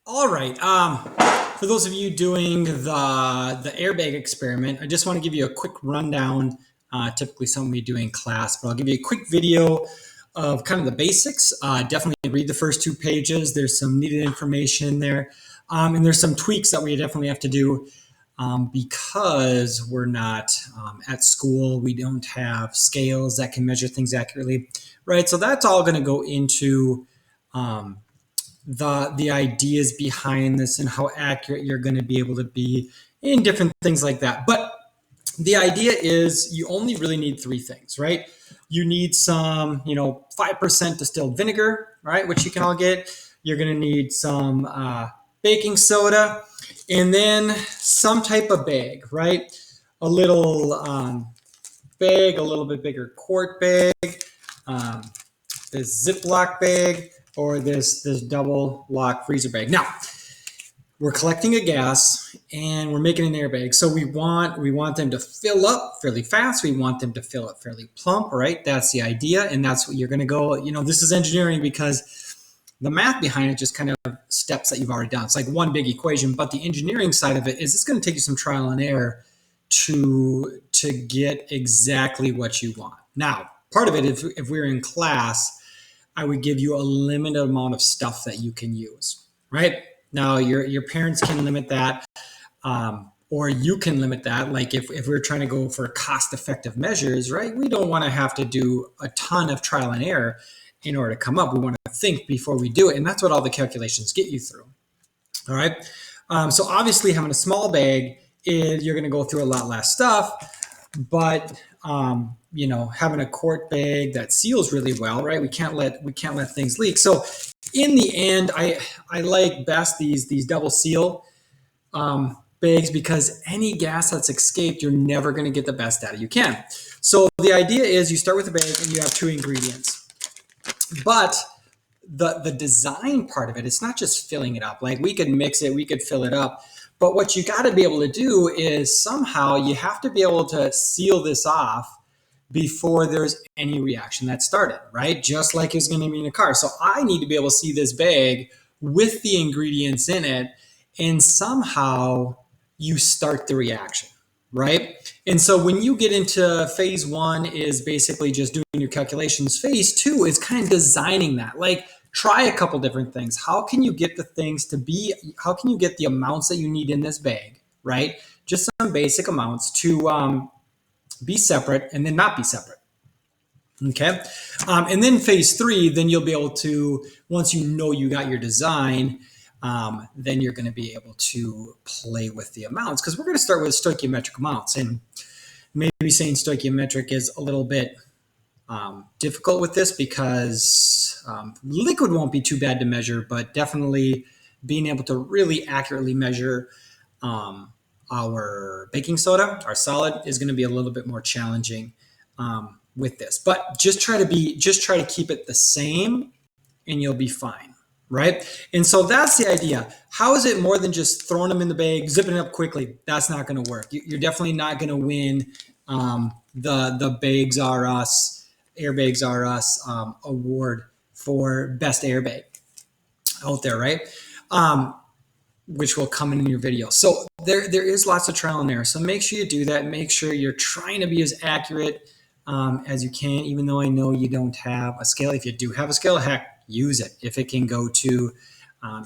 All right. For those of you doing the airbag experiment, I just want to give you a quick rundown. Typically, something we do in class, but I'll give you a quick video of kind of the basics. Definitely read the first 2 pages. There's some needed information there, and there's some tweaks that we definitely have to do because we're not at school. We don't have scales that can measure things accurately, right? So that's all going to go into um, the ideas behind this and how accurate you're going to be able to be in different things like that. But the idea is you only really need 3 things, right? You need some, 5% distilled vinegar, right? Which you can all get. You're going to need some baking soda and then some type of bag, right? A little bag, a little bit bigger quart bag, um, this Ziploc bag, or this double lock freezer bag. Now, we're collecting a gas and we're making an airbag. So we want them to fill up fairly fast. We want them to fill up fairly plump, right? That's the idea. And that's what you're going to go, this is engineering because the math behind it just kind of steps that you've already done. It's like one big equation, but the engineering side of it is it's going to take you some trial and error to get exactly what you want. Now, part of it, if we're in class, I would give you a limited amount of stuff that you can use, right? Now, your parents can limit that, or you can limit that. Like if we're trying to go for cost-effective measures, right? We don't want to have to do a ton of trial and error in order to come up. We want to think before we do it, and that's what all the calculations get you through. All right. So obviously, having a small bag is you're going to go through a lot less stuff, but having a quart bag that seals really well, right? We can't let things leak. So in the end, I like best these double seal bags because any gas that's escaped, you're never going to get the best data you can. So the idea is you start with a bag and you have 2 ingredients, but the design part of it, it's not just filling it up. Like we could mix it, we could fill it up, but what you got to be able to do is somehow you have to be able to seal this off before there's any reaction that started, right? Just like it's going to be in a car. So I need to be able to see this bag with the ingredients in it, and somehow you start the reaction, right? And so when you get into phase 1 is basically just doing your calculations. Phase 2 is kind of designing that. Like try a couple different things. How can you get how can you get the amounts that you need in this bag, right? Just some basic amounts to be separate and then not be separate. Okay. And then phase 3, then you'll be able to, once you got your design, then you're going to be able to play with the amounts, because we're going to start with stoichiometric amounts. And maybe saying stoichiometric is a little bit difficult with this because liquid won't be too bad to measure, but definitely being able to really accurately measure our baking soda, our solid, is going to be a little bit more challenging with this. But just try to keep it the same, and you'll be fine, right? And so that's the idea. How is it more than just throwing them in the bag, zipping it up quickly? That's not going to work. You're definitely not going to win the Bags R Us, Airbags R Us award for best airbag out there, right? Which will come in your video. So there is lots of trial and error. So make sure you do that. Make sure you're trying to be as accurate as you can, even though I know you don't have a scale. If you do have a scale, heck, use it. If it can go to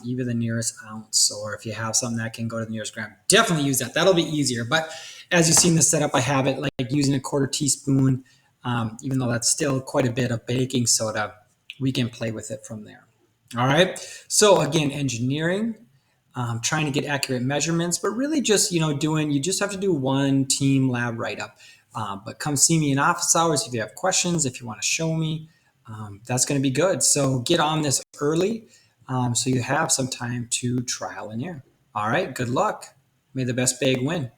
even the nearest ounce, or if you have something that can go to the nearest gram, definitely use that. That'll be easier. But as you've seen the setup, I have it like using a 1/4 teaspoon, even though that's still quite a bit of baking soda, we can play with it from there. All right. So again, engineering, trying to get accurate measurements, but really just, you just have to do one team lab write-up. But come see me in office hours if you have questions, if you want to show me. That's going to be good. So get on this early so you have some time to trial and error. All right. Good luck. May the best bag win.